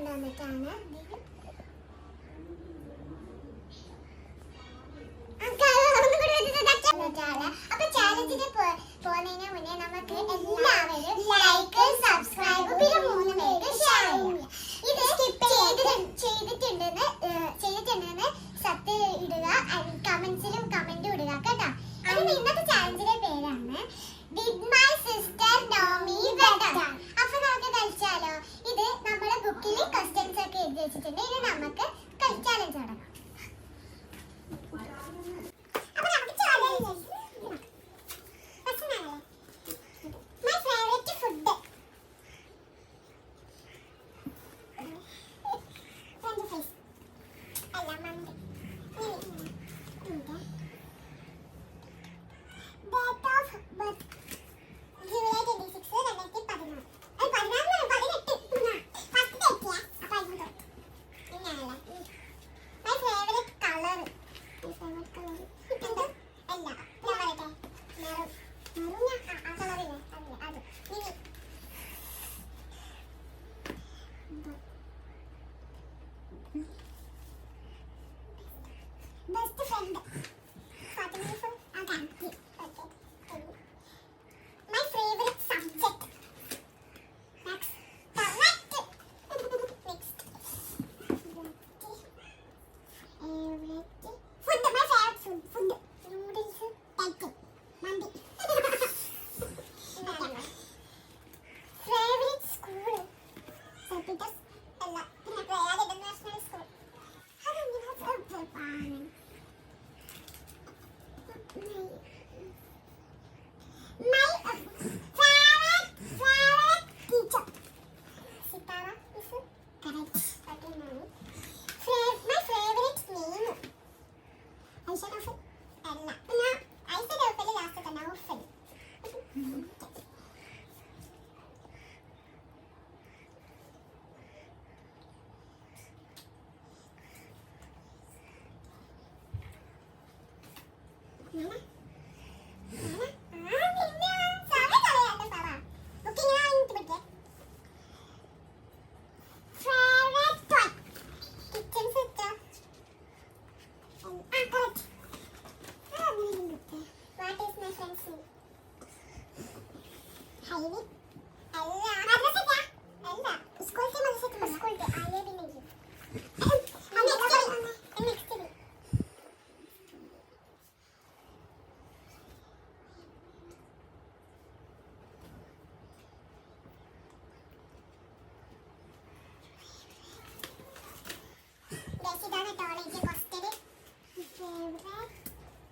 കൊണ്ടുവന്നിട്ടാണ്. അപ്പൊ ചാലഞ്ചിന് പോകുന്നതിന് മുന്നേ നമുക്ക് എല്ലാവരും ലൈക്ക്, സബ്സ്ക്രൈബ്, പിന്നെ 3 പേർക്ക് ഷെയർ ചെയ്യുക. ഇത് ചെയ്തിട്ടുണ്ടെന്ന് സത്ത് ഇടുക, കമന്റ്സിലും കമന്റ് ഇടുക കേട്ടോ. അതിന് ഇന്നത്തെ ചാലഞ്ചിന്റെ പേരാണ് did my sister know me better. അപ്പൊ നമുക്ക് കളിച്ചാലോ? ഇത് നമ്മുടെ ബുക്കിൽ ക്വസ്റ്റ്യൻസ് ഒക്കെ എഴുതി വെച്ചിട്ടുണ്ട്. ഇനി നമുക്ക് ചാലഞ്ച് തുടങ്ങാം. Best friend. My favorite subject. Next. Correct. Next. Food. My favorite food. Food. Noodles. Chicken. Mandi. Favorite school. St. Peter's. Ella. Royal International School. My favorite teacher. Sitara is correct. My favorite name. Aisha Naufal. Ella. Aisha Naufal last time Naufal.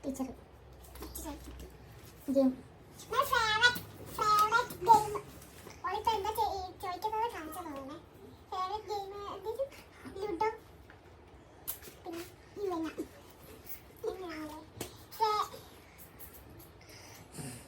Teacher. Game. My favorite game. What is the choice answer? Favorite game Ludo. My favorite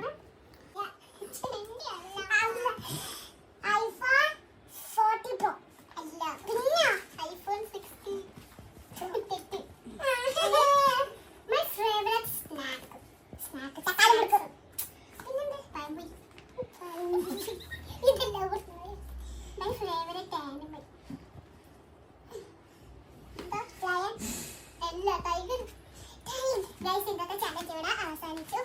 brother. ഇന്നത്തെ challenge ഇവിടെ അവസാനിച്ചു.